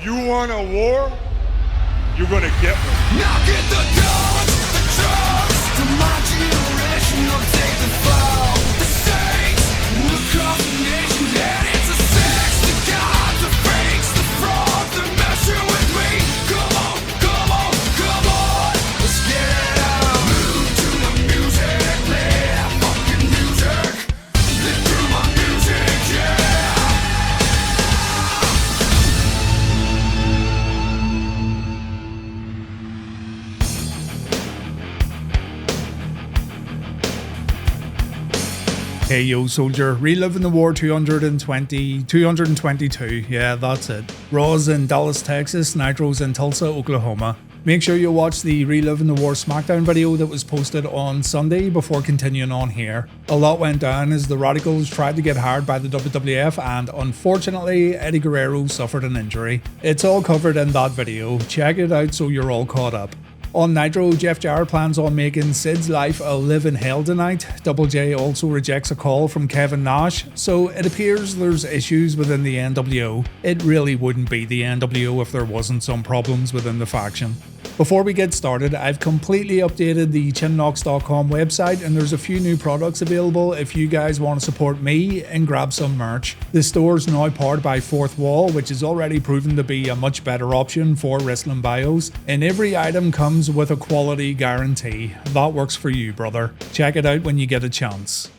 You want a war? You're gonna get one. Now get the guns, the drugs, to my generation will take the fall. The saints, across the nation, and it's a sex, the gods, the fakes, the fraud, they're messing with me. Come on, come on, come on, let's get it out. Move to the music, play that fucking music. Live through my music, yeah. Hey yo soldier, Reliving the War 222, yeah that's it. Raw's in Dallas, Texas, Nitro's in Tulsa, Oklahoma. Make sure you watch the Reliving the War SmackDown video that was posted on Sunday before continuing on here. A lot went down as the Radicalz tried to get hired by the WWF and unfortunately Eddie Guerrero suffered an injury. It's all covered in that video, check it out so you're all caught up. On Nitro, Jeff Jarrett plans on making Sid's life a live in hell tonight. Double J also rejects a call from Kevin Nash, so it appears there's issues within the NWO. It really wouldn't be the NWO if there wasn't some problems within the faction. Before we get started, I've completely updated the chinnox.com website and there's a few new products available if you guys want to support me and grab some merch. The store's now powered by Fourth Wall, which is already proven to be a much better option for wrestling bios, and every item comes with a quality guarantee. That works for you, brother. Check it out when you get a chance.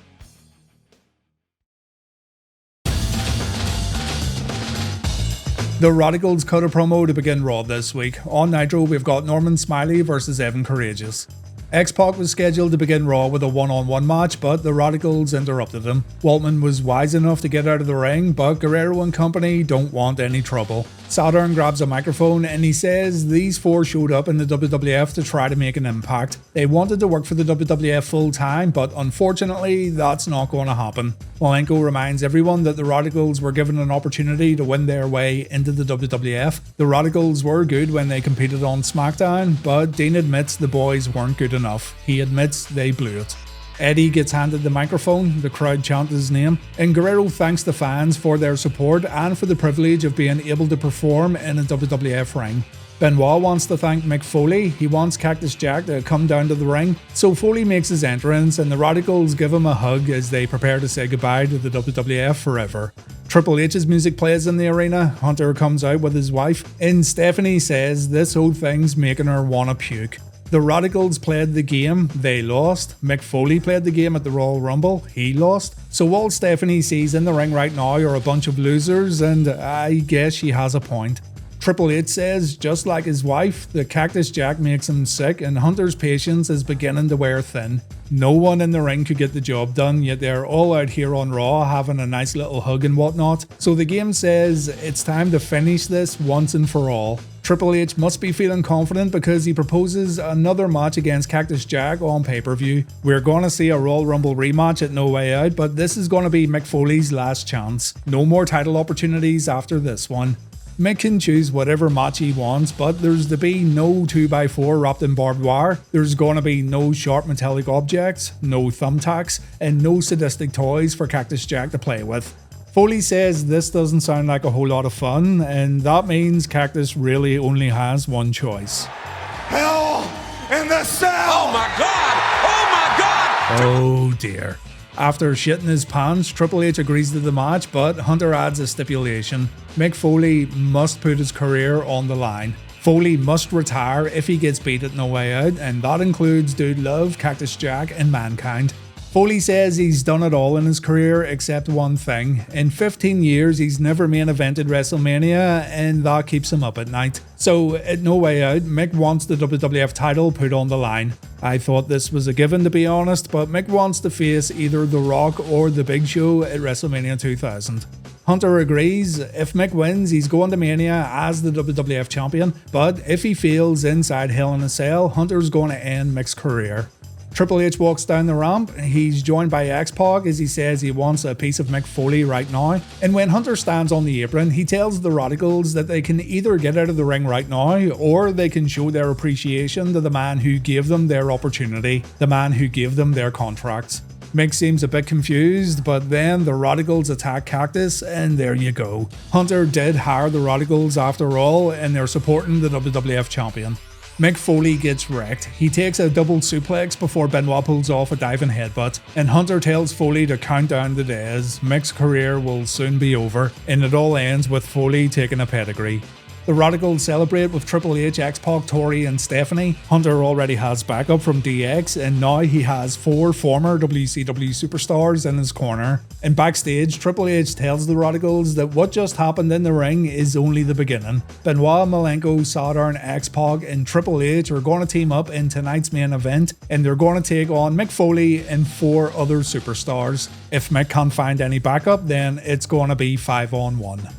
The Radicalz cut a promo to begin Raw this week. On Nitro, we've got Norman Smiley versus Evan Karagias. X-Pac was scheduled to begin Raw with a one-on-one match, but the Radicalz interrupted him. Waltman was wise enough to get out of the ring, but Guerrero and company don't want any trouble. Saturn grabs a microphone and he says these four showed up in the WWF to try to make an impact. They wanted to work for the WWF full time, but unfortunately that's not going to happen. Malenko reminds everyone that the Radicalz were given an opportunity to win their way into the WWF. The Radicalz were good when they competed on SmackDown, but Dean admits the boys weren't good enough. He admits they blew it. Eddie gets handed the microphone, the crowd chant his name, and Guerrero thanks the fans for their support and for the privilege of being able to perform in a WWF ring. Benoit wants to thank Mick Foley. He wants Cactus Jack to come down to the ring, so Foley makes his entrance and the Radicalz give him a hug as they prepare to say goodbye to the WWF forever. Triple H's music plays in the arena, Hunter comes out with his wife, and Stephanie says this whole thing's making her wanna puke. The Radicalz played the game, they lost. Mick Foley played the game at the Royal Rumble, he lost. So all Stephanie sees in the ring right now are a bunch of losers, and I guess she has a point. Triple H says, just like his wife, the Cactus Jack makes him sick and Hunter's patience is beginning to wear thin. No one in the ring could get the job done, yet they're all out here on Raw having a nice little hug and whatnot. So the game says it's time to finish this once and for all. Triple H must be feeling confident because he proposes another match against Cactus Jack on pay-per-view. We're going to see a Royal Rumble rematch at No Way Out, but this is going to be Mick Foley's last chance. No more title opportunities after this one. Mick can choose whatever match he wants, but there's to be no 2x4 wrapped in barbed wire, there's going to be no sharp metallic objects, no thumbtacks, and no sadistic toys for Cactus Jack to play with. Foley says this doesn't sound like a whole lot of fun, and that means Cactus really only has one choice. Hell in the cell! Oh my god! Oh my god! Oh dear. After shitting his pants, Triple H agrees to the match, but Hunter adds a stipulation. Mick Foley must put his career on the line. Foley must retire if he gets beat at No Way Out, and that includes Dude Love, Cactus Jack, and Mankind. Foley says he's done it all in his career except one thing. In 15 years, he's never main evented WrestleMania, and that keeps him up at night. So, at No Way Out, Mick wants the WWF title put on the line. I thought this was a given, to be honest, but Mick wants to face either The Rock or The Big Show at WrestleMania 2000. Hunter agrees. If Mick wins, he's going to Mania as the WWF champion, but if he fails inside Hell in a Cell, Hunter's going to end Mick's career. Triple H walks down the ramp, he's joined by X-Pac as he says he wants a piece of Mick Foley right now, and when Hunter stands on the apron, he tells the Radicalz that they can either get out of the ring right now, or they can show their appreciation to the man who gave them their opportunity, the man who gave them their contracts. Mick seems a bit confused, but then the Radicalz attack Cactus, and there you go. Hunter did hire the Radicalz after all, and they're supporting the WWF champion. Mick Foley gets wrecked. He takes a double suplex before Benoit pulls off a diving headbutt, and Hunter tells Foley to count down the days. Mick's career will soon be over, and it all ends with Foley taking a pedigree. The Radicalz celebrate with Triple H, X-Pac, Tori and Stephanie. Hunter already has backup from DX, and now he has 4 former WCW superstars in his corner. And backstage, Triple H tells the Radicalz that what just happened in the ring is only the beginning. Benoit, Malenko, Saturn, X-Pac and Triple H are going to team up in tonight's main event, and they're going to take on Mick Foley and 4 other superstars. If Mick can't find any backup, then it's going to be 5-on-1.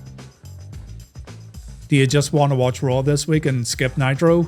Do you just want to watch Raw this week and skip Nitro?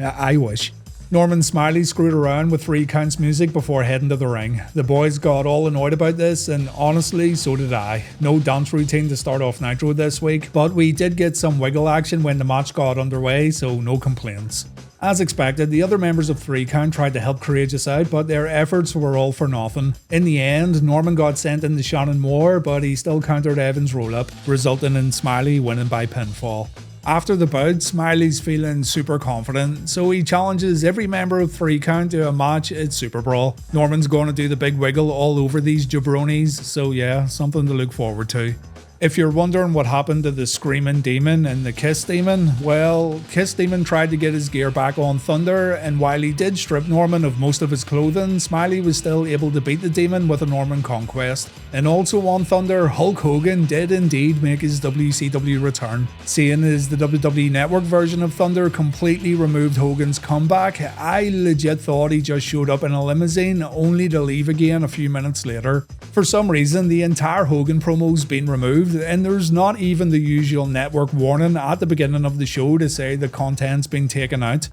I wish. Norman Smiley screwed around with 3 counts music before heading to the ring. The boys got all annoyed about this, and honestly, so did I. No dance routine to start off Nitro this week, but we did get some wiggle action when the match got underway, so no complaints. As expected, the other members of 3 Count tried to help Karagias out, but their efforts were all for nothing. In the end, Norman got sent into Shannon Moore, but he still countered Evans' roll-up, resulting in Smiley winning by pinfall. After the bout, Smiley's feeling super confident, so he challenges every member of 3 Count to a match at Super Brawl. Norman's going to do the big wiggle all over these jabronis, so yeah, something to look forward to. If you're wondering what happened to the Screaming Demon and the Kiss Demon, well, Kiss Demon tried to get his gear back on Thunder, and while he did strip Norman of most of his clothing, Smiley was still able to beat the Demon with a Norman Conquest. And also on Thunder, Hulk Hogan did indeed make his WCW return. Seeing as the WWE Network version of Thunder completely removed Hogan's comeback, I legit thought he just showed up in a limousine only to leave again a few minutes later. For some reason, the entire Hogan promo's been removed, and there's not even the usual network warning at the beginning of the show to say the content's been taken out.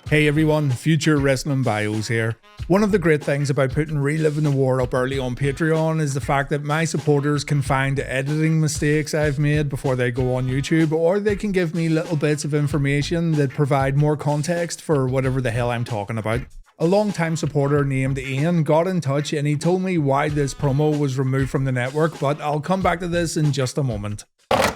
Hey everyone, Future Wrestling Bios here. One of the great things about putting Reliving the War up early on Patreon is the fact that my supporters can find editing mistakes I've made before they go on YouTube, or they can give me little bits of information that provide more context for whatever the hell I'm talking about. A long-time supporter named Ian got in touch and he told me why this promo was removed from the network, but I'll come back to this in just a moment.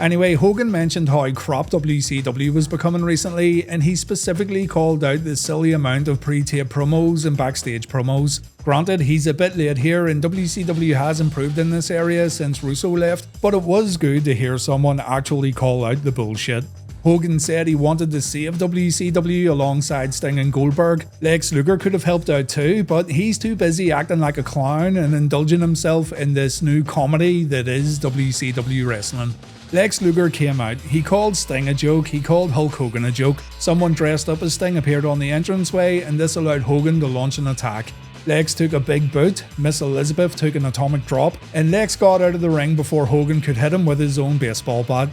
Anyway, Hogan mentioned how crap WCW was becoming recently, and he specifically called out the silly amount of pre-tape promos and backstage promos. Granted, he's a bit late here and WCW has improved in this area since Russo left, but it was good to hear someone actually call out the bullshit. Hogan said he wanted to save WCW alongside Sting and Goldberg. Lex Luger could have helped out too, but he's too busy acting like a clown and indulging himself in this new comedy that is WCW wrestling. Lex Luger came out, he called Sting a joke, he called Hulk Hogan a joke. Someone dressed up as Sting appeared on the entranceway, and this allowed Hogan to launch an attack. Lex took a big boot, Miss Elizabeth took an atomic drop, and Lex got out of the ring before Hogan could hit him with his own baseball bat.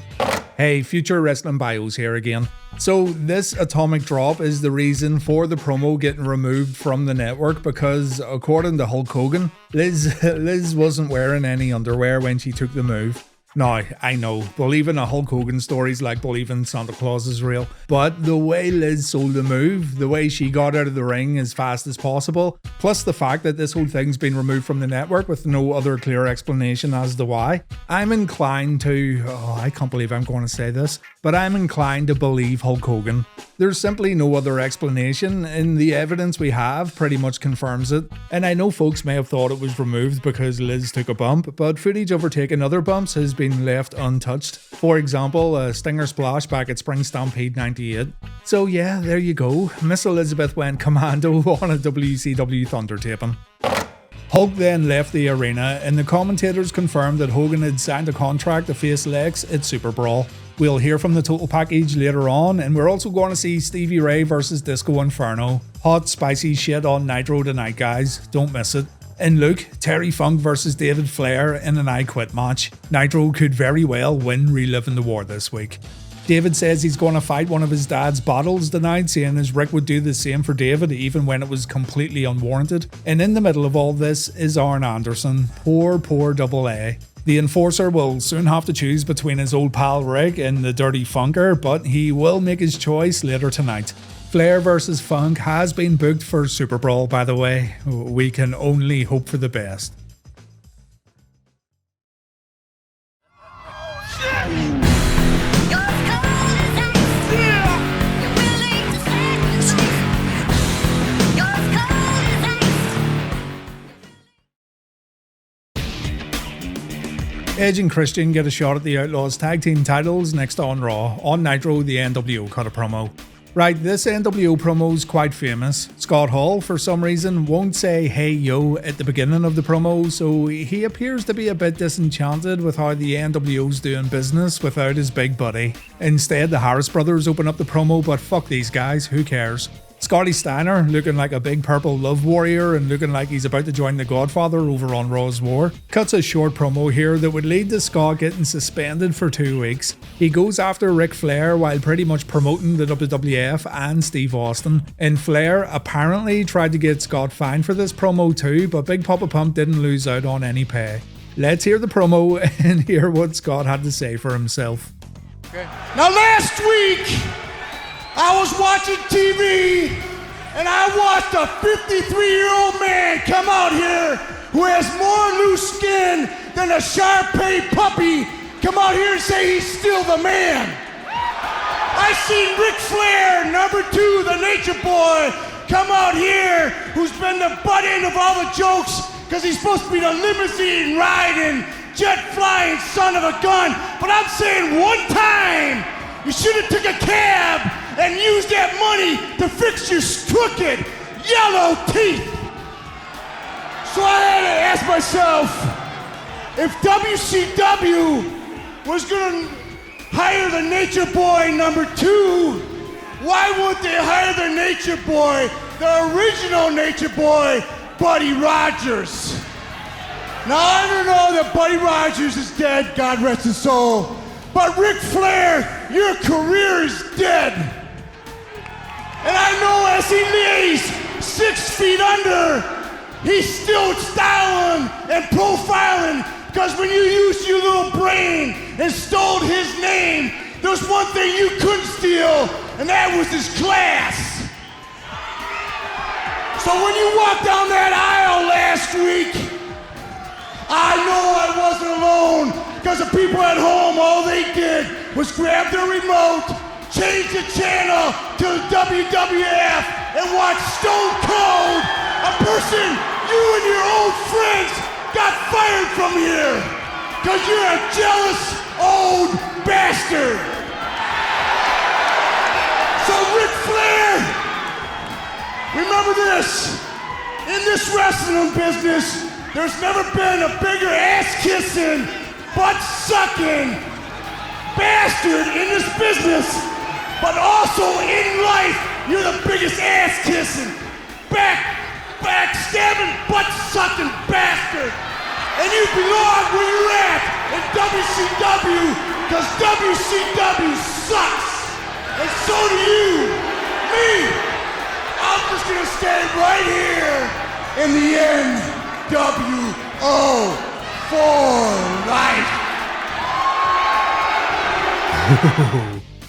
Hey, Future Wrestling Bios here again. So this atomic drop is the reason for the promo getting removed from the network, because according to Hulk Hogan, Liz wasn't wearing any underwear when she took the move. Now, I know, believing a Hulk Hogan story is like believing Santa Claus is real, but the way Liz sold the move, the way she got out of the ring as fast as possible, plus the fact that this whole thing's been removed from the network with no other clear explanation as to why, I'm inclined to, I can't believe I'm going to say this, but I'm inclined to believe Hulk Hogan. There's simply no other explanation, and the evidence we have pretty much confirms it. And I know folks may have thought it was removed because Liz took a bump, but footage of her taking other bumps has been left untouched. For example, a Stinger splash back at Spring Stampede 98. So yeah, there you go. Miss Elizabeth went commando on a WCW Thunder taping. Hulk then left the arena, and the commentators confirmed that Hogan had signed a contract to face Lex at Super Brawl. We'll hear from the total package later on, and we're also going to see Stevie Ray versus Disco Inferno. Hot, spicy shit on Nitro tonight, guys. Don't miss it. And look, Terry Funk versus David Flair in an I Quit match. Nitro could very well win Reliving the War this week. David says he's going to fight one of his dad's battles tonight, seeing as Rick would do the same for David even when it was completely unwarranted. And in the middle of all this is Arn Anderson. Poor Double A. The Enforcer will soon have to choose between his old pal Rick and the Dirty Funker, but he will make his choice later tonight. Flair vs Funk has been booked for Super Brawl, by the way. We can only hope for the best. Edge and Christian get a shot at the Outlaws tag team titles next on Raw. On Nitro, the NWO cut a promo. Right, this NWO promo is quite famous. Scott Hall, for some reason, won't say "hey yo" at the beginning of the promo, so he appears to be a bit disenchanted with how the NWO's doing business without his big buddy. Instead, the Harris brothers open up the promo, but fuck these guys, who cares? Scotty Steiner, looking like a big purple love warrior and looking like he's about to join the Godfather over on Raw's War, cuts a short promo here that would lead to Scott getting suspended for 2 weeks. He goes after Ric Flair while pretty much promoting the WWF and Steve Austin, and Flair apparently tried to get Scott fined for this promo too, but Big Papa Pump didn't lose out on any pay. Let's hear the promo and hear what Scott had to say for himself. Okay. Now last week, I was watching TV and I watched a 53-year-old man come out here who has more loose skin than a Shar-Pei puppy come out here and say he's still the man. I seen Ric Flair, number 2, the Nature Boy, come out here who's been the butt end of all the jokes because he's supposed to be the limousine riding, jet flying son of a gun. But I'm saying one time, you should have took a cab and used that money to fix your crooked, yellow teeth. So I had to ask myself, if WCW was gonna hire the Nature Boy number 2, why wouldn't they hire the Nature Boy, the original Nature Boy, Buddy Rogers? Now I don't know that Buddy Rogers is dead, God rest his soul, but Ric Flair, your career is dead. And I know as he lays 6 feet under, he's still styling and profiling, because when you used your little brain and stole his name, there's one thing you couldn't steal, and that was his class. So when you walked down that aisle last week, I know I wasn't alone, because the people at home, all they did was grab their remote, change the channel to the WWF, and watch Stone Cold, a person you and your old friends got fired from here, because you're a jealous old bastard. So Ric Flair, remember this, in this wrestling business, there's never been a bigger ass-kissing, butt-sucking bastard in this business. But also in life, you're the biggest ass-kissing, backstabbing, butt-sucking bastard. And you belong where you're at in WCW, because WCW sucks. And so do you. Me, I'm just gonna stay right here in the NWO for life.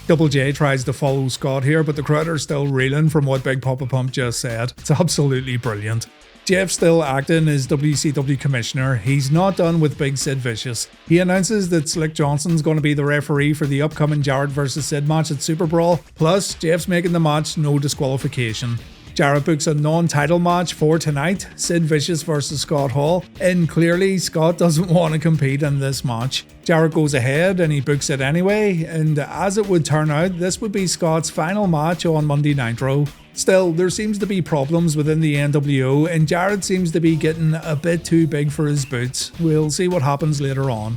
Double J tries to follow Scott here, but the crowd are still reeling from what Big Papa Pump just said. It's absolutely brilliant. Jeff's still acting as WCW commissioner. He's not done with Big Sid Vicious. He announces that Slick Johnson's going to be the referee for the upcoming Jarrett vs. Sid match at Super Brawl. Plus, Jeff's making the match no disqualification. Jarrett books a non-title match for tonight, Sid Vicious versus Scott Hall, and clearly Scott doesn't want to compete in this match. Jarrett goes ahead and he books it anyway, and as it would turn out, this would be Scott's final match on Monday Nitro. Still, there seems to be problems within the NWO, and Jarrett seems to be getting a bit too big for his boots. We'll see what happens later on.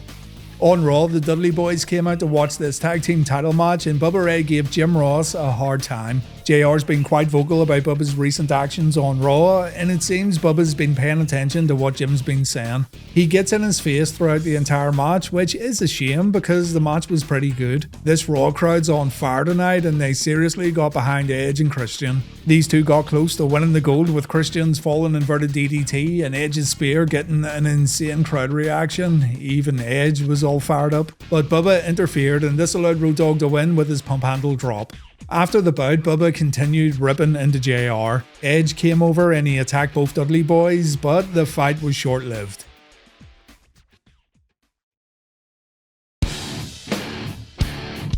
On Raw, the Dudley boys came out to watch this tag team title match, and Bubba Ray gave Jim Ross a hard time. JR's been quite vocal about Bubba's recent actions on Raw, and it seems Bubba's been paying attention to what Jim's been saying. He gets in his face throughout the entire match, which is a shame because the match was pretty good. This Raw crowd's on fire tonight, and they seriously got behind Edge and Christian. These two got close to winning the gold, with Christian's falling inverted DDT and Edge's spear getting an insane crowd reaction. Even Edge was all fired up, but Bubba interfered, and this allowed Road Dogg to win with his pump handle drop. After the bout, Bubba continued ripping into JR. Edge came over and he attacked both Dudley boys, but the fight was short-lived.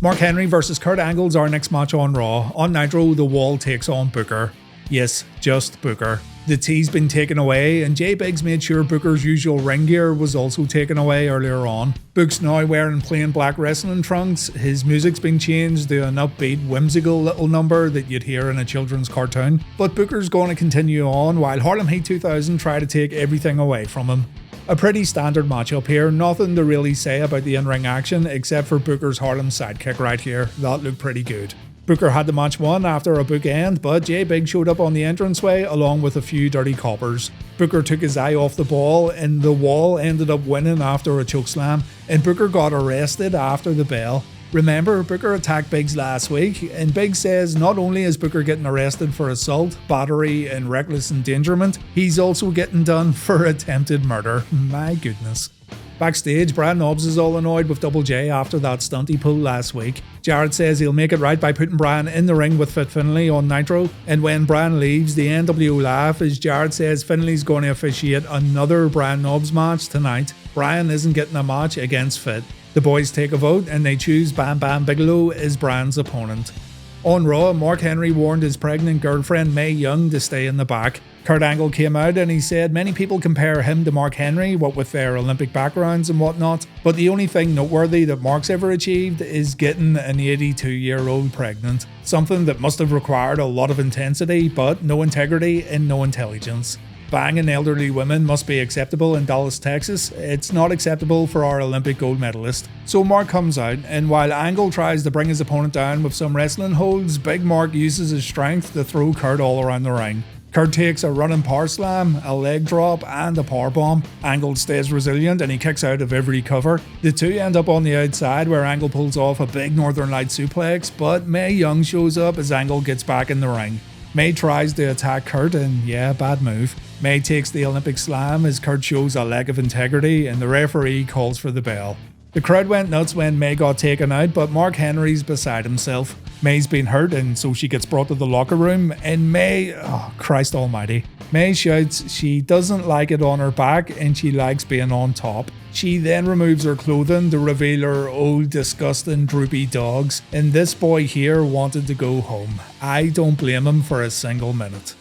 Mark Henry versus Kurt Angle's our next match on Raw. On Nitro, The Wall takes on Booker. Yes, just Booker. The tea's been taken away, and J Biggs made sure Booker's usual ring gear was also taken away earlier on. Book's now wearing plain black wrestling trunks, his music's been changed to an upbeat, whimsical little number that you'd hear in a children's cartoon. But Booker's going to continue on while Harlem Heat 2000 try to take everything away from him. A pretty standard matchup here, nothing to really say about the in-ring action except for Booker's Harlem sidekick right here, that looked pretty good. Booker had the match won after a bookend, but J Big showed up on the entranceway along with a few dirty coppers. Booker took his eye off the ball and The Wall ended up winning after a chokeslam, and Booker got arrested after the bell. Remember, Booker attacked Biggs last week, and Biggs says not only is Booker getting arrested for assault, battery and reckless endangerment, he's also getting done for attempted murder. My goodness. Backstage, Brad Knobbs is all annoyed with Double J after that stunt he pulled last week. Jarrett says he'll make it right by putting Brian in the ring with Fit Finlay on Nitro, and when Brian leaves, the NWO laugh as Jarrett says Finlay's going to officiate another Brad Knobbs match tonight. Brian isn't getting a match against Fit. The boys take a vote and they choose Bam Bam Bigelow as Brian's opponent. On Raw, Mark Henry warned his pregnant girlfriend Mae Young to stay in the back. Kurt Angle came out and he said many people compare him to Mark Henry, what with their Olympic backgrounds and whatnot, but the only thing noteworthy that Mark's ever achieved is getting an 82-year-old pregnant. Something that must have required a lot of intensity, but no integrity and no intelligence. Banging elderly women must be acceptable in Dallas, Texas. It's not acceptable for our Olympic gold medalist. So Mark comes out, and while Angle tries to bring his opponent down with some wrestling holds, Big Mark uses his strength to throw Kurt all around the ring. Kurt takes a running power slam, a leg drop, and a power bomb. Angle stays resilient and he kicks out of every cover. The two end up on the outside where Angle pulls off a big Northern Light suplex, but Mae Young shows up as Angle gets back in the ring. Mae tries to attack Kurt and yeah, bad move. Mae takes the Olympic slam as Kurt shows a lack of integrity and the referee calls for the bell. The crowd went nuts when Mae got taken out, but Mark Henry's beside himself. Mae's been hurt and so she gets brought to the locker room and Mae, oh Christ almighty. Mae shouts she doesn't like it on her back and she likes being on top. She then removes her clothing to reveal her old disgusting droopy dogs, and this boy here wanted to go home. I don't blame him for a single minute.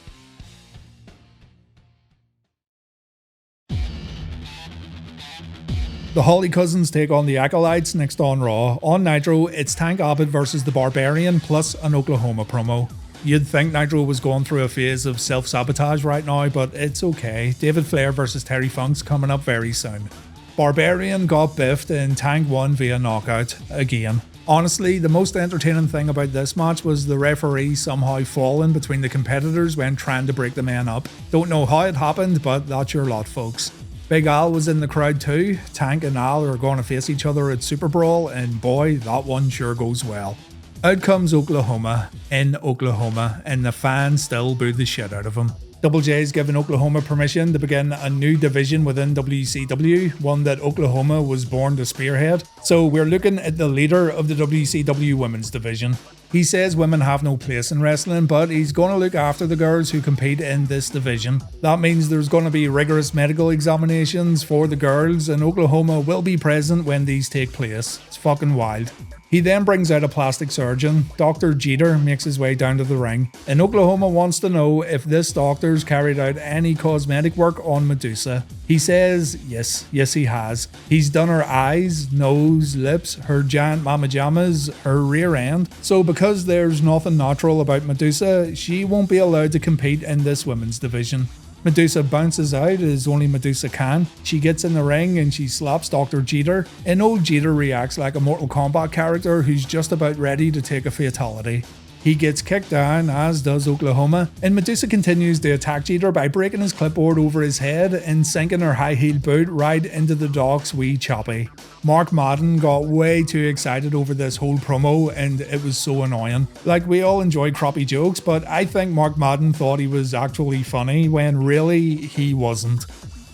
The Holly Cousins take on the Acolytes next on Raw. On Nitro, it's Tank Abbott versus the Barbarian plus an Oklahoma promo. You'd think Nitro was going through a phase of self-sabotage right now, but it's okay. David Flair versus Terry Funk's coming up very soon. Barbarian got biffed and Tank won via knockout again. Honestly, the most entertaining thing about this match was the referee somehow falling between the competitors when trying to break the men up. Don't know how it happened, but that's your lot, folks. Big Al was in the crowd too. Tank and Al are going to face each other at Super Brawl, and boy, that one sure goes well. Out comes Oklahoma, in Oklahoma, and the fans still booed the shit out of him. Double J's given Oklahoma permission to begin a new division within WCW, one that Oklahoma was born to spearhead. So we're looking at the leader of the WCW women's division. He says women have no place in wrestling, but he's going to look after the girls who compete in this division. That means there's going to be rigorous medical examinations for the girls, and Oklahoma will be present when these take place. It's fucking wild. He then brings out a plastic surgeon. Dr. Jeter makes his way down to the ring, and Oklahoma wants to know if this doctor's carried out any cosmetic work on Medusa. He says yes he has. He's done her eyes, nose, lips, her giant mama jammas, her rear end. So because there's nothing natural about Medusa, she won't be allowed to compete in this women's division. Medusa bounces out as only Medusa can. She gets in the ring and she slaps Dr. Jeter, and old Jeter reacts like a Mortal Kombat character who's just about ready to take a fatality. He gets kicked down, as does Oklahoma, and Medusa continues to attack Jeter by breaking his clipboard over his head and sinking her high-heeled boot right into the Doc's wee choppy. Mark Madden got way too excited over this whole promo and it was so annoying. Like, we all enjoy crappy jokes, but I think Mark Madden thought he was actually funny when really he wasn't.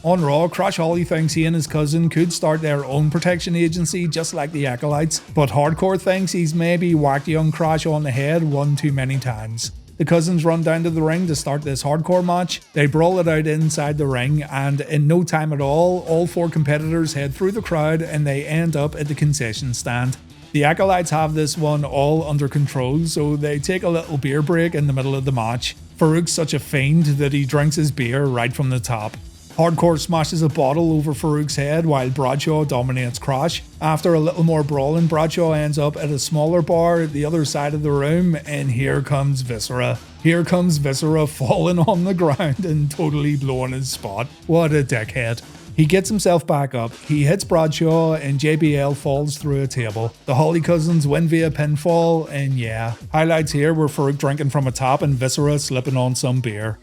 On Raw, Crash Holly thinks he and his cousin could start their own protection agency just like the Acolytes, but Hardcore thinks he's maybe whacked young Crash on the head one too many times. The cousins run down to the ring to start this hardcore match. They brawl it out inside the ring, and in no time at all 4 competitors head through the crowd and they end up at the concession stand. The Acolytes have this one all under control, so they take a little beer break in the middle of the match. Farouk's such a fiend that he drinks his beer right from the top. Hardcore smashes a bottle over Farouk's head while Bradshaw dominates Crash. After a little more brawling, Bradshaw ends up at a smaller bar at the other side of the room, and here comes Viscera. Here comes Viscera falling on the ground and totally blowing his spot. What a dickhead. He gets himself back up, he hits Bradshaw, and JBL falls through a table. The Holly cousins win via pinfall, and yeah, highlights here were Farouk drinking from a tap and Viscera slipping on some beer.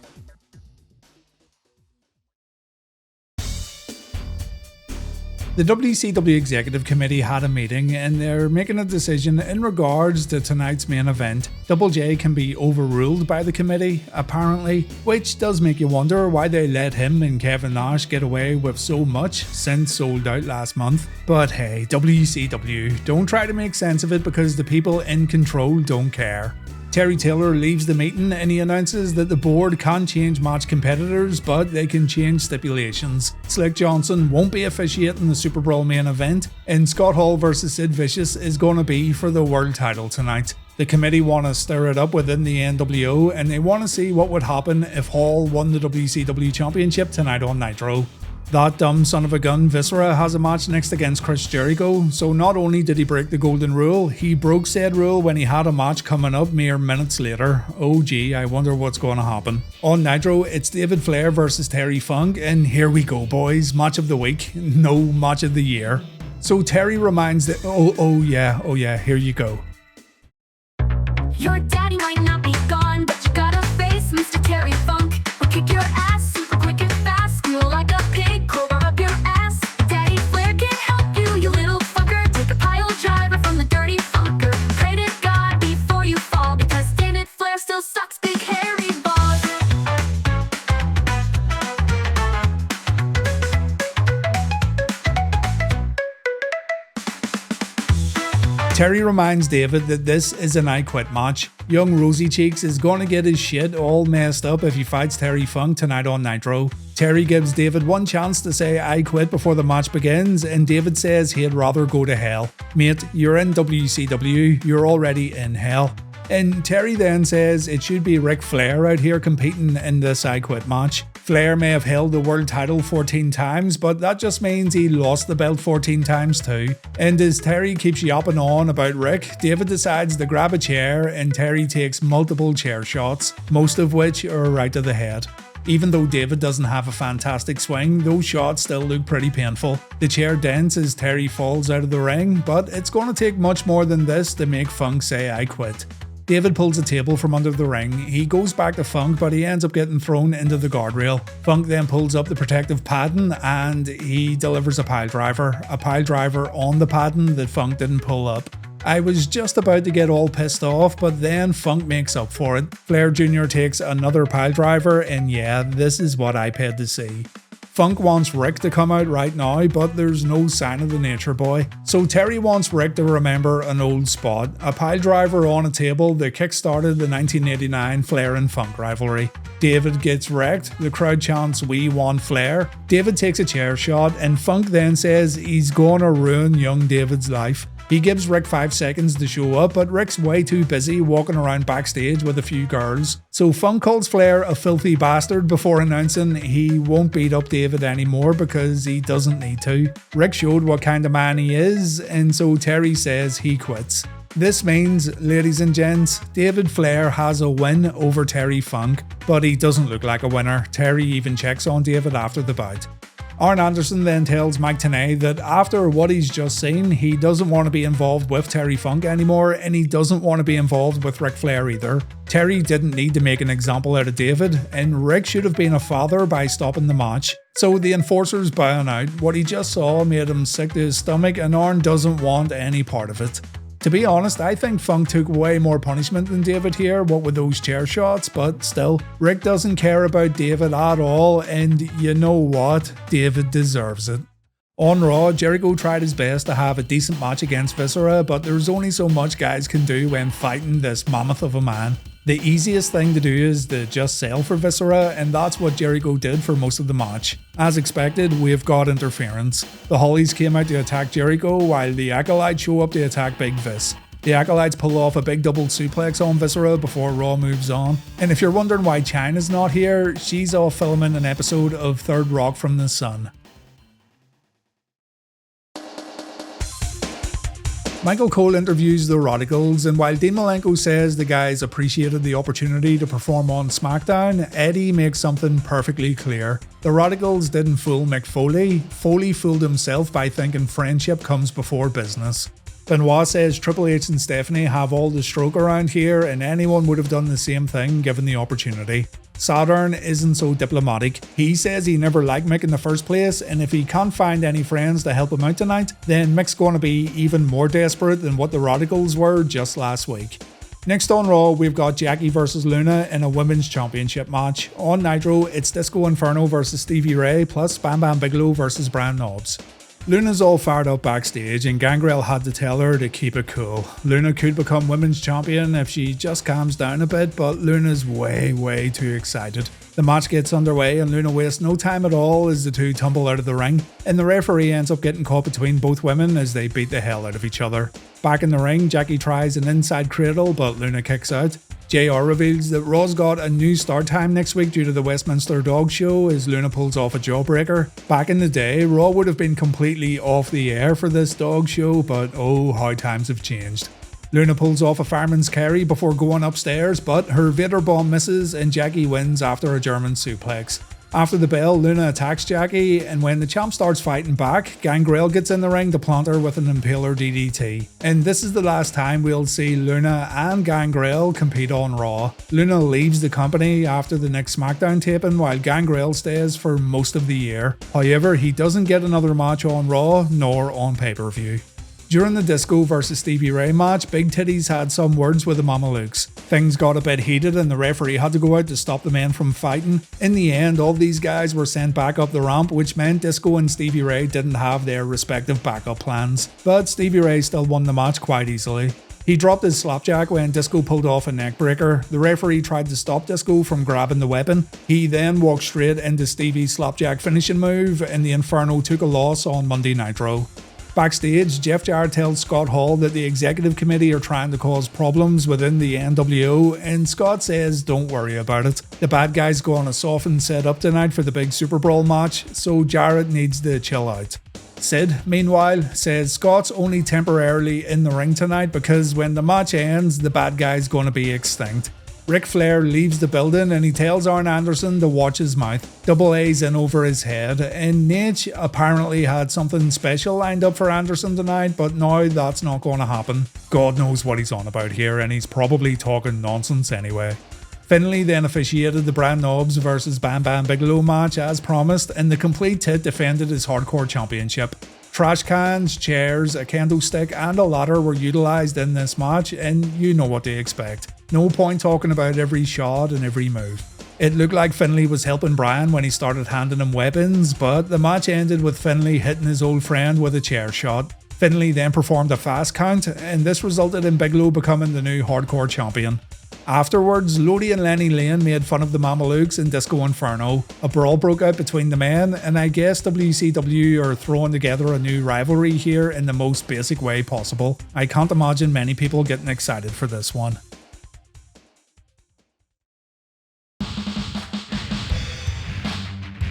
The WCW Executive Committee had a meeting and they're making a decision in regards to tonight's main event. Double J can be overruled by the committee, apparently, which does make you wonder why they let him and Kevin Nash get away with so much since Sold Out last month. But hey, WCW, don't try to make sense of it because the people in control don't care. Terry Taylor leaves the meeting and he announces that the board can't change match competitors, but they can change stipulations. Slick Johnson won't be officiating the Super Brawl main event, and Scott Hall vs Sid Vicious is going to be for the world title tonight. The committee want to stir it up within the NWO, and they want to see what would happen if Hall won the WCW Championship tonight on Nitro. That dumb son of a gun Viscera has a match next against Chris Jericho, so not only did he break the golden rule, he broke said rule when he had a match coming up mere minutes later. Oh gee, I wonder what's going to happen. On Nitro, it's David Flair versus Terry Funk, and here we go boys, match of the week, no match of the year. So Terry reminds the oh yeah, here you go. Your daddy might not be gone, but you gotta face Mr. Terry Funk. We'll kick your ass super quick and fast, feel like a pig, crowbar up your ass. Daddy Flair can't help you, you little fucker. Take a pile driver from the dirty funker. Pray to God before you fall, because damn it, Flair still sucks big hairy balls. Terry reminds David that this is an I Quit match. Young Rosy Cheeks is going to get his shit all messed up if he fights Terry Funk tonight on Nitro. Terry gives David one chance to say I quit before the match begins, and David says he'd rather go to hell. Mate, you're in WCW, you're already in hell. And Terry then says it should be Ric Flair out here competing in this I Quit match. Flair may have held the world title 14 times, but that just means he lost the belt 14 times too. And as Terry keeps yapping on about Rick, David decides to grab a chair and Terry takes multiple chair shots, most of which are right to the head. Even though David doesn't have a fantastic swing, those shots still look pretty painful. The chair dents as Terry falls out of the ring, but it's going to take much more than this to make Funk say I quit. David pulls a table from under the ring. He goes back to Funk, but he ends up getting thrown into the guardrail. Funk then pulls up the protective padding and he delivers a piledriver. A piledriver on the padding that Funk didn't pull up. I was just about to get all pissed off, but then Funk makes up for it. Flair Jr. takes another piledriver, and yeah, this is what I paid to see. Funk wants Rick to come out right now, but there's no sign of the Nature Boy. So Terry wants Rick to remember an old spot, a piledriver on a table that kick-started the 1989 Flair and Funk rivalry. David gets wrecked, the crowd chants "We want Flair." David takes a chair shot, and Funk then says he's gonna ruin young David's life. He gives Rick 5 seconds to show up, but Rick's way too busy walking around backstage with a few girls. So Funk calls Flair a filthy bastard before announcing he won't beat up David anymore because he doesn't need to. Rick showed what kind of man he is, and so Terry says he quits. This means, ladies and gents, David Flair has a win over Terry Funk, but he doesn't look like a winner. Terry even checks on David after the bout. Arn Anderson then tells Mike Tenay that after what he's just seen, he doesn't want to be involved with Terry Funk anymore, and he doesn't want to be involved with Ric Flair either. Terry didn't need to make an example out of David, and Rick should have been a father by stopping the match. So the enforcers bowing out. What he just saw made him sick to his stomach, and Arn doesn't want any part of it. To be honest, I think Funk took way more punishment than David here, what with those chair shots, but still, Rick doesn't care about David at all, and you know what? David deserves it. On Raw, Jericho tried his best to have a decent match against Viscera, but there's only so much guys can do when fighting this mammoth of a man. The easiest thing to do is to just sell for Viscera, and that's what Jericho did for most of the match. As expected, we've got interference. The Hollies came out to attack Jericho, while the Acolytes show up to attack Big Vis. The Acolytes pull off a big double suplex on Viscera before Raw moves on. And if you're wondering why Chyna's not here, she's off filming an episode of Third Rock from the Sun. Michael Cole interviews the Radicalz, and while Dean Malenko says the guys appreciated the opportunity to perform on SmackDown, Eddie makes something perfectly clear. The Radicalz didn't fool Mick Foley. Foley fooled himself by thinking friendship comes before business. Benoit says Triple H and Stephanie have all the stroke around here, and anyone would have done the same thing given the opportunity. Saturn isn't so diplomatic. He says he never liked Mick in the first place, and if he can't find any friends to help him out tonight, then Mick's going to be even more desperate than what the Radicalz were just last week. Next on Raw, we've got Jackie vs Luna in a women's championship match. On Nitro, it's Disco Inferno vs Stevie Ray plus Bam Bam Bigelow vs Brian Knobbs. Luna's all fired up backstage, and Gangrel had to tell her to keep it cool. Luna could become women's champion if she just calms down a bit, but Luna's way too excited. The match gets underway and Luna wastes no time at all as the two tumble out of the ring, and the referee ends up getting caught between both women as they beat the hell out of each other. Back in the ring, Jackie tries an inside cradle, but Luna kicks out. JR reveals that Raw's got a new start time next week due to the Westminster Dog Show as Luna pulls off a jawbreaker. Back in the day, Raw would have been completely off the air for this dog show, but oh how times have changed. Luna pulls off a fireman's carry before going upstairs, but her Vader bomb misses and Jackie wins after a German suplex. After the bell, Luna attacks Jackie, and when the champ starts fighting back, Gangrel gets in the ring to plant her with an Impaler DDT. And this is the last time we'll see Luna and Gangrel compete on Raw. Luna leaves the company after the next SmackDown taping, while Gangrel stays for most of the year. However, he doesn't get another match on Raw, nor on pay-per-view. During the Disco vs Stevie Ray match, Big Titties had some words with the Mamalukes. Things got a bit heated and the referee had to go out to stop the men from fighting. In the end, all these guys were sent back up the ramp, which meant Disco and Stevie Ray didn't have their respective backup plans. But Stevie Ray still won the match quite easily. He dropped his slapjack when Disco pulled off a neckbreaker. The referee tried to stop Disco from grabbing the weapon. He then walked straight into Stevie's slapjack finishing move, and the Inferno took a loss on Monday Nitro. Backstage, Jeff Jarrett tells Scott Hall that the executive committee are trying to cause problems within the NWO, and Scott says don't worry about it. The bad guys go on a softened setup tonight for the big Super Brawl match, so Jarrett needs to chill out. Sid, meanwhile, says Scott's only temporarily in the ring tonight because when the match ends, the bad guy's going to be extinct. Ric Flair leaves the building and he tells Arn Anderson to watch his mouth. Double A's in over his head, and Nate apparently had something special lined up for Anderson tonight, but now that's not going to happen. God knows what he's on about here, and he's probably talking nonsense anyway. Finlay then officiated the Brian Knobbs vs Bam Bam Bigelow match as promised, and the Complete Tit defended his Hardcore Championship. Trash cans, chairs, a kendo stick and a ladder were utilised in this match, and you know what to expect. No point talking about every shot and every move. It looked like Finlay was helping Brian when he started handing him weapons, but the match ended with Finlay hitting his old friend with a chair shot. Finlay then performed a fast count, and this resulted in Bigelow becoming the new Hardcore Champion. Afterwards, Lodi and Lenny Lane made fun of the Mamalukes in Disco Inferno. A brawl broke out between the men, and I guess WCW are throwing together a new rivalry here in the most basic way possible. I can't imagine many people getting excited for this one.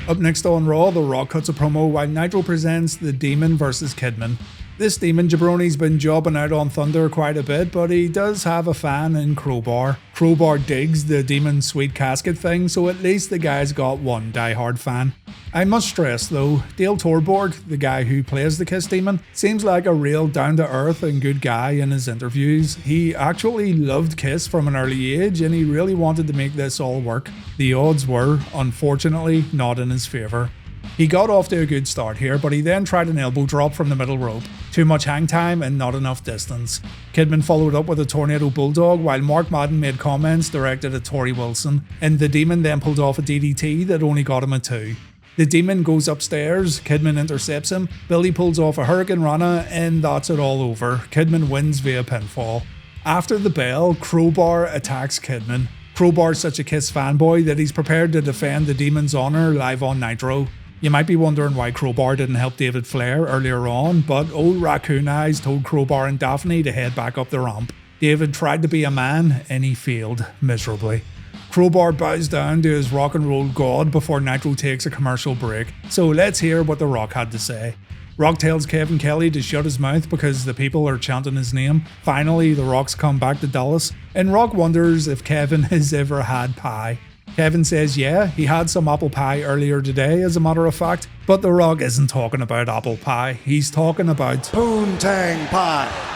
Up next on Raw, The Rock cuts a promo while Nitro presents The Demon vs Kidman. This Demon jabroni's been jobbing out on Thunder quite a bit, but he does have a fan in Crowbar. Crowbar digs the Demon sweet casket thing, so at least the guy's got one diehard fan. I must stress though, Dale Torborg, the guy who plays the Kiss Demon, seems like a real down-to-earth and good guy in his interviews. He actually loved Kiss from an early age and he really wanted to make this all work. The odds were, unfortunately, not in his favour. He got off to a good start here, but he then tried an elbow drop from the middle rope. Too much hang time and not enough distance. Kidman followed up with a tornado bulldog, while Mark Madden made comments directed at Torrie Wilson, and the Demon then pulled off a DDT that only got him a 2. The Demon goes upstairs, Kidman intercepts him, Billy pulls off a Hurricane Rana, and that's it all over. Kidman wins via pinfall. After the bell, Crowbar attacks Kidman. Crowbar's such a Kiss fanboy that he's prepared to defend the Demon's honour live on Nitro. You might be wondering why Crowbar didn't help David Flair earlier on, but old Raccoon Eyes told Crowbar and Daphne to head back up the ramp. David tried to be a man, and he failed miserably. Crowbar bows down to his rock and roll god before Nitro takes a commercial break, so let's hear what The Rock had to say. Rock tells Kevin Kelly to shut his mouth because the people are chanting his name. Finally, The Rock's come back to Dallas, and Rock wonders if Kevin has ever had pie. Kevin says yeah, he had some apple pie earlier today as a matter of fact, but The Rock isn't talking about apple pie, he's talking about Poontang pie.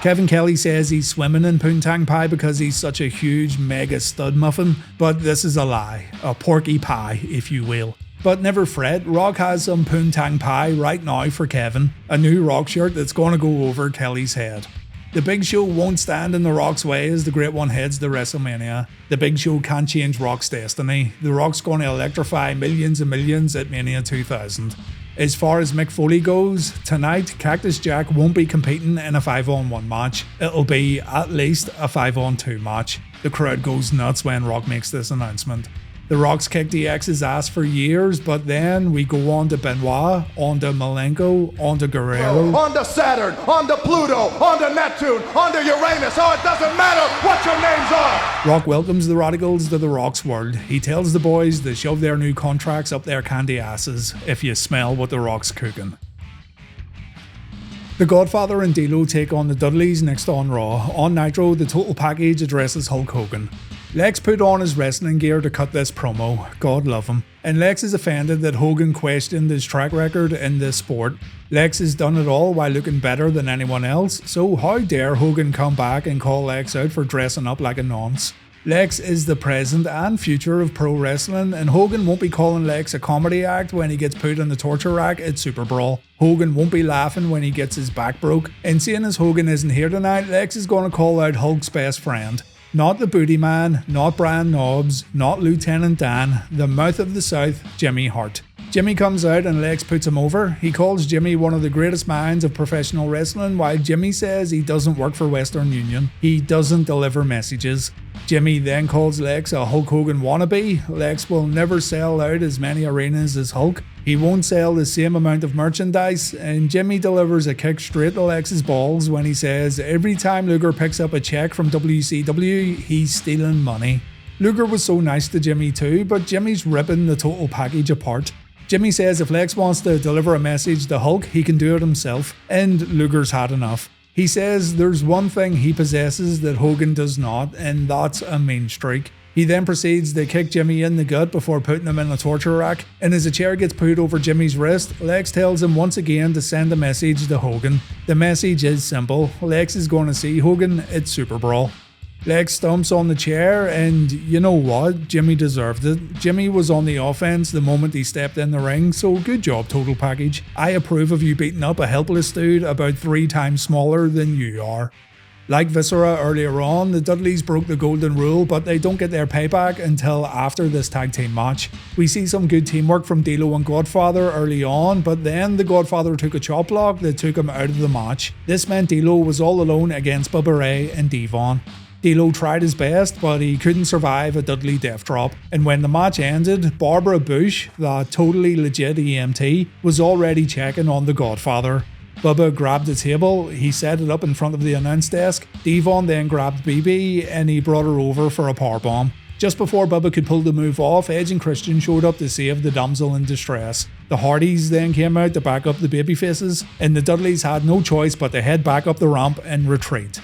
Kevin Kelly says he's swimming in poontang pie because he's such a huge mega stud muffin, but this is a lie, a porky pie if you will. But never fret, Rock has some poontang pie right now for Kevin, a new Rock shirt that's going to go over Kelly's head. The Big Show won't stand in The Rock's way as the Great One heads to WrestleMania. The Big Show can't change Rock's destiny. The Rock's going to electrify millions and millions at Mania 2000. As far as Mick Foley goes, tonight Cactus Jack won't be competing in a 5-on-1 match. It'll be at least a 5-on-2 match. The crowd goes nuts when Rock makes this announcement. The Rock's kicked DX's ass for years, but then we go on to Benoit, on to Malenko, on to Guerrero, On to Saturn, on to Pluto, on to Neptune, on to Uranus. Oh, it doesn't matter what your names are. Rock welcomes the Radicalz to The Rock's world. He tells the boys to shove their new contracts up their candy asses if you smell what The Rock's cooking. The Godfather and D'Lo take on the Dudleys next on Raw. On Nitro, the Total Package addresses Hulk Hogan. Lex put on his wrestling gear to cut this promo, God love him, and Lex is offended that Hogan questioned his track record in this sport. Lex has done it all while looking better than anyone else, so how dare Hogan come back and call Lex out for dressing up like a nonce? Lex is the present and future of pro wrestling, and Hogan won't be calling Lex a comedy act when he gets put in the torture rack at Super Brawl. Hogan won't be laughing when he gets his back broke, and seeing as Hogan isn't here tonight, Lex is going to call out Hulk's best friend. Not the Booty Man, not Brian Knobbs, not Lieutenant Dan, the mouth of the South, Jimmy Hart. Jimmy comes out and Lex puts him over. He calls Jimmy one of the greatest minds of professional wrestling, while Jimmy says he doesn't work for Western Union. He doesn't deliver messages. Jimmy then calls Lex a Hulk Hogan wannabe. Lex will never sell out as many arenas as Hulk. He won't sell the same amount of merchandise, and Jimmy delivers a kick straight to Lex's balls when he says every time Luger picks up a check from WCW, he's stealing money. Luger was so nice to Jimmy too, but Jimmy's ripping the Total Package apart. Jimmy says if Lex wants to deliver a message to Hulk, he can do it himself, and Luger's had enough. He says there's one thing he possesses that Hogan does not, and that's a mean streak. He then proceeds to kick Jimmy in the gut before putting him in a torture rack, and as a chair gets put over Jimmy's wrist, Lex tells him once again to send a message to Hogan. The message is simple: Lex is going to see Hogan at Super Brawl. Lex stomps on the chair, and you know what? Jimmy deserved it. Jimmy was on the offense the moment he stepped in the ring, so good job, Total Package. I approve of you beating up a helpless dude about 3 times smaller than you are. Like Viscera earlier on, the Dudleys broke the golden rule, but they don't get their payback until after this tag team match. We see some good teamwork from D'Lo and Godfather early on, but then the Godfather took a chop block that took him out of the match. This meant D'Lo was all alone against Bubba Ray and Devon. D'Lo tried his best, but he couldn't survive a Dudley death drop, and when the match ended, Barbara Bush, the totally legit EMT, was already checking on the Godfather. Bubba grabbed the table, he set it up in front of the announce desk. Devon then grabbed BB and he brought her over for a powerbomb. Just before Bubba could pull the move off, Edge and Christian showed up to save the damsel in distress. The Hardys then came out to back up the babyfaces, and the Dudleys had no choice but to head back up the ramp and retreat.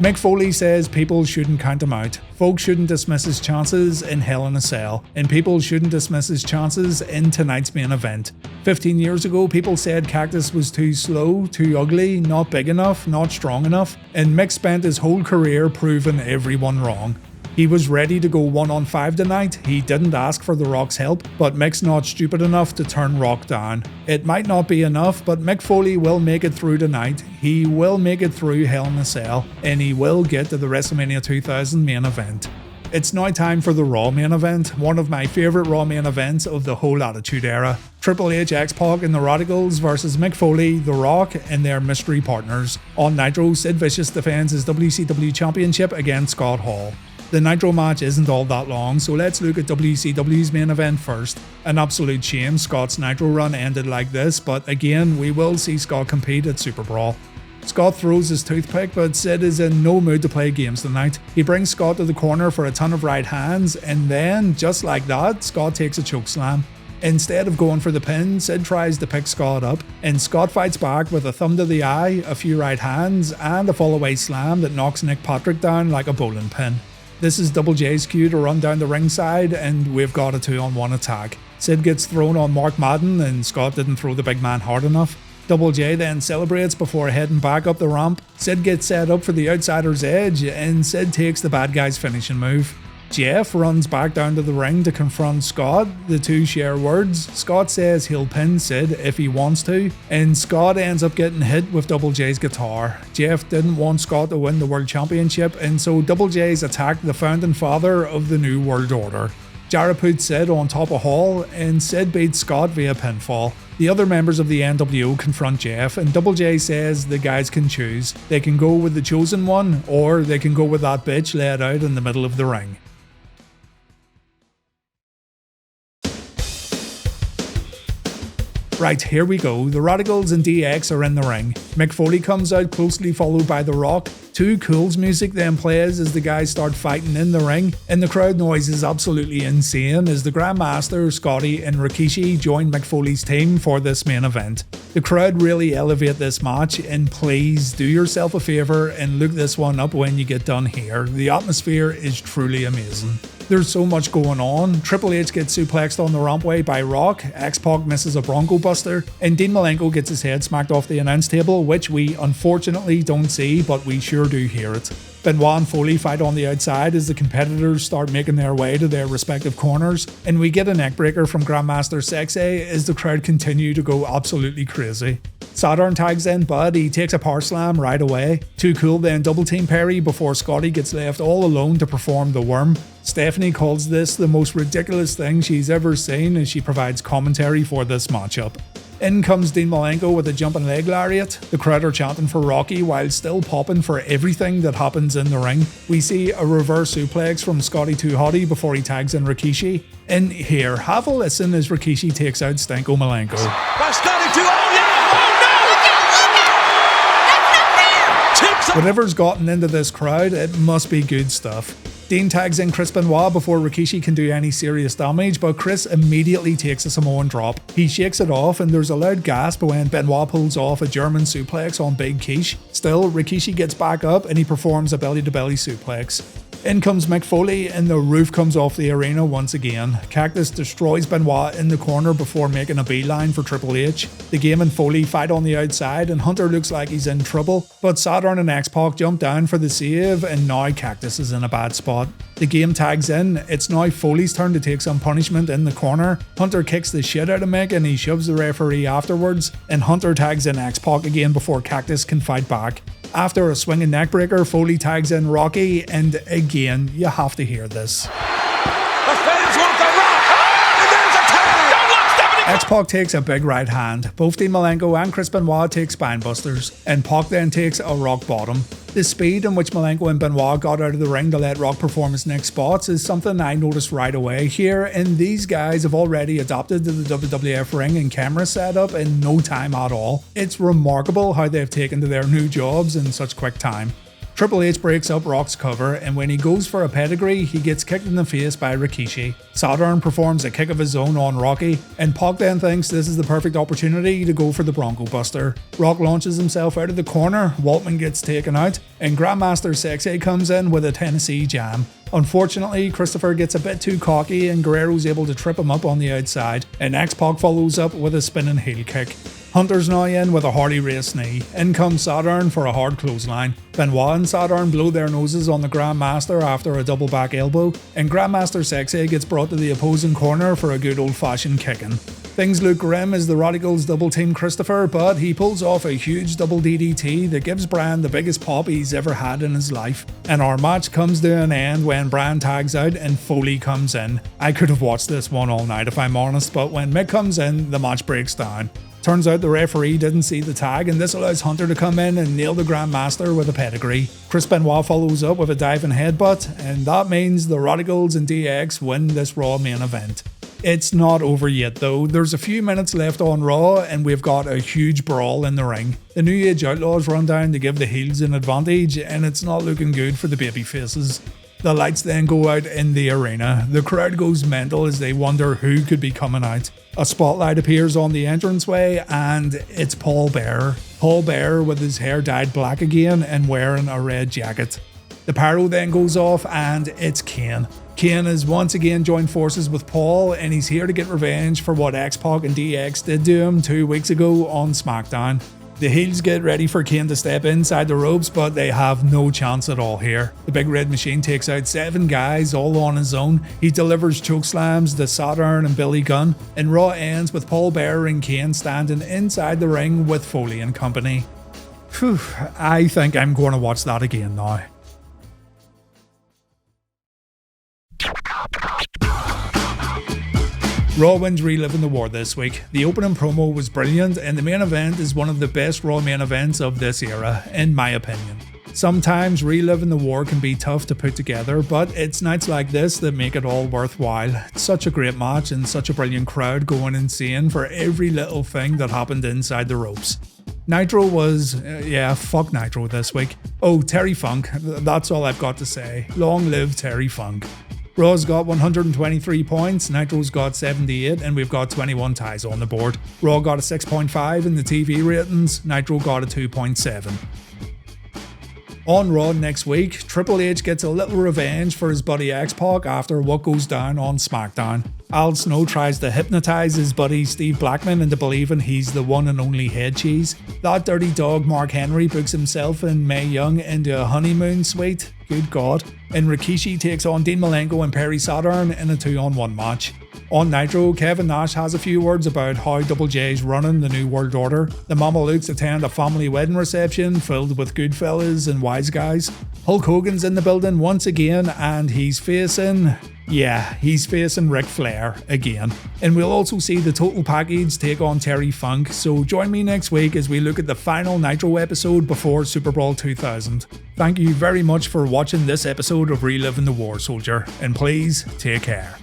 Mick Foley says people shouldn't count him out. Folks shouldn't dismiss his chances in Hell in a Cell, and people shouldn't dismiss his chances in tonight's main event. 15 years ago, people said Cactus was too slow, too ugly, not big enough, not strong enough, and Mick spent his whole career proving everyone wrong. He was ready to go 1-on-5 tonight. He didn't ask for The Rock's help, but Mick's not stupid enough to turn Rock down. It might not be enough, but Mick Foley will make it through tonight. He will make it through Hell in a Cell, and he will get to the WrestleMania 2000 main event. It's now time for the Raw main event, one of my favourite Raw main events of the whole Attitude Era. Triple H, X-Pac and the Radicalz versus Mick Foley, The Rock and their mystery partners. On Nitro, Sid Vicious defends his WCW Championship against Scott Hall. The Nitro match isn't all that long, so let's look at WCW's main event first. An absolute shame Scott's Nitro run ended like this, but again, we will see Scott compete at Super Brawl. Scott throws his toothpick, but Sid is in no mood to play games tonight. He brings Scott to the corner for a ton of right hands, and then, just like that, Scott takes a chokeslam. Instead of going for the pin, Sid tries to pick Scott up, and Scott fights back with a thumb to the eye, a few right hands, and a fall-away slam that knocks Nick Patrick down like a bowling pin. This is Double J's cue to run down the ringside, and we've got a 2-on-1 attack. Sid gets thrown on Mark Madden, and Scott didn't throw the big man hard enough. Double J then celebrates before heading back up the ramp. Sid gets set up for the outsider's edge, and Sid takes the bad guy's finishing move. Jeff runs back down to the ring to confront Scott. The two share words. Scott says he'll pin Sid if he wants to, and Scott ends up getting hit with Double J's guitar. Jeff didn't want Scott to win the World Championship, and so Double J's attacked the founding father of the New World Order. Jarrett puts Sid on top of Hall, and Sid beats Scott via pinfall. The other members of the NWO confront Jeff, and Double J says the guys can choose. They can go with the chosen one, or they can go with that bitch laid out in the middle of the ring. Right, here we go. The Radicalz and DX are in the ring. Mick Foley comes out, closely followed by The Rock. Too Cool's music then plays as the guys start fighting in the ring, and the crowd noise is absolutely insane as the Grandmaster, Scotty and Rikishi join Mick Foley's team for this main event. The crowd really elevate this match, and please do yourself a favour and look this one up when you get done here. The atmosphere is truly amazing. There's so much going on. Triple H gets suplexed on the rampway by Rock, X-Pac misses a Bronco Buster, and Dean Malenko gets his head smacked off the announce table, which we unfortunately don't see, but we sure do hear it. Benoit and Foley fight on the outside as the competitors start making their way to their respective corners, and we get a neckbreaker from Grandmaster Sexay as the crowd continue to go absolutely crazy. Saturn tags in, but he takes a power slam right away. Too Cool then double team Perry before Scotty gets left all alone to perform the worm. Stephanie calls this the most ridiculous thing she's ever seen as she provides commentary for this matchup. In comes Dean Malenko with a jumping leg lariat. The crowd are chanting for Rocky while still popping for everything that happens in the ring. We see a reverse suplex from Scotty Too Hottie before he tags in Rikishi. In here, have a listen as Rikishi takes out Stanko Malenko. Scotty Too Hottie! Whatever's gotten into this crowd, it must be good stuff. Dean tags in Chris Benoit before Rikishi can do any serious damage, but Chris immediately takes a Samoan drop. He shakes it off, and there's a loud gasp when Benoit pulls off a German suplex on Big Quiche. Still, Rikishi gets back up and he performs a belly-to-belly suplex. In comes Mick Foley, and the roof comes off the arena once again. Cactus destroys Benoit in the corner before making a beeline for Triple H. The Game and Foley fight on the outside, and Hunter looks like he's in trouble, but Saturn and X-Pac jump down for the save, and now Cactus is in a bad spot. The Game tags in. It's now Foley's turn to take some punishment in the corner. Hunter kicks the shit out of Mick, and he shoves the referee afterwards, and Hunter tags in X-Pac again before Cactus can fight back. After a swinging neckbreaker, Foley tags in Rocky, and again, you have to hear this. X-Pac takes a big right hand. Both Dean Malenko and Chris Benoit take spinebusters, and Pac then takes a rock bottom. The speed in which Malenko and Benoit got out of the ring to let Rock perform his next spots is something I noticed right away here, and these guys have already adapted to the WWF ring and camera setup in no time at all. It's remarkable how they've taken to their new jobs in such quick time. Triple H breaks up Rock's cover, and when he goes for a pedigree, he gets kicked in the face by Rikishi. Saturn performs a kick of his own on Rocky, and Pac then thinks this is the perfect opportunity to go for the Bronco Buster. Rock launches himself out of the corner, Waltman gets taken out, and Grandmaster Sexay comes in with a Tennessee Jam. Unfortunately, Christopher gets a bit too cocky and Guerrero's able to trip him up on the outside, and X-Pac follows up with a spinning heel kick. Hunter's now in with a Harley Race knee. In comes Saturn for a hard clothesline. Benoit and Saturn blow their noses on the Grandmaster after a double back elbow, and Grandmaster Sexy gets brought to the opposing corner for a good old fashioned kicking. Things look grim as the Radicalz double team Christopher, but he pulls off a huge double DDT that gives Brian the biggest pop he's ever had in his life. And our match comes to an end when Brian tags out and Foley comes in. I could have watched this one all night if I'm honest, but when Mick comes in, the match breaks down. Turns out the referee didn't see the tag, and this allows Hunter to come in and nail the Grandmaster with a pedigree. Chris Benoit follows up with a diving headbutt, and that means the Radicalz and DX win this Raw main event. It's not over yet though. There's a few minutes left on Raw and we've got a huge brawl in the ring. The New Age Outlaws run down to give the heels an advantage, and it's not looking good for the babyfaces. The lights then go out in the arena. The crowd goes mental as they wonder who could be coming out. A spotlight appears on the entranceway and it's Paul Bearer. Paul Bearer with his hair dyed black again and wearing a red jacket. The pyro then goes off and it's Kane. Kane has once again joined forces with Paul, and he's here to get revenge for what X-Pac and DX did to him 2 weeks ago on SmackDown. The heels get ready for Kane to step inside the ropes, but they have no chance at all here. The Big Red Machine takes out 7 guys all on his own. He delivers chokeslams to Saturn and Billy Gunn, and Raw ends with Paul Bearer and Kane standing inside the ring with Foley and company. Phew, I think I'm going to watch that again now. Raw wins Reliving the War this week. The opening promo was brilliant, and the main event is one of the best Raw main events of this era, in my opinion. Sometimes Reliving the War can be tough to put together, but it's nights like this that make it all worthwhile. It's such a great match and such a brilliant crowd going insane for every little thing that happened inside the ropes. Nitro was, fuck Nitro this week. Oh, Terry Funk, that's all I've got to say. Long live Terry Funk. Raw's got 123 points, Nitro's got 78, and we've got 21 ties on the board. Raw got a 6.5 in the TV ratings, Nitro got a 2.7. On Raw next week, Triple H gets a little revenge for his buddy X-Pac after what goes down on SmackDown. Al Snow tries to hypnotise his buddy Steve Blackman into believing he's the one and only head cheese. That dirty dog Mark Henry books himself and Mae Young into a honeymoon suite. Good God. And Rikishi takes on Dean Malenko and Perry Saturn in a 2-on-1 match. On Nitro, Kevin Nash has a few words about how Double J's running the New World Order. The Mamalukes attend a family wedding reception filled with good fellas and wise guys. Hulk Hogan's in the building once again, and he's facing Ric Flair again. And we'll also see the Total Package take on Terry Funk, so join me next week as we look at the final Nitro episode before Super Bowl 2000. Thank you very much for watching this episode of Reliving the War, Soldier, and please take care.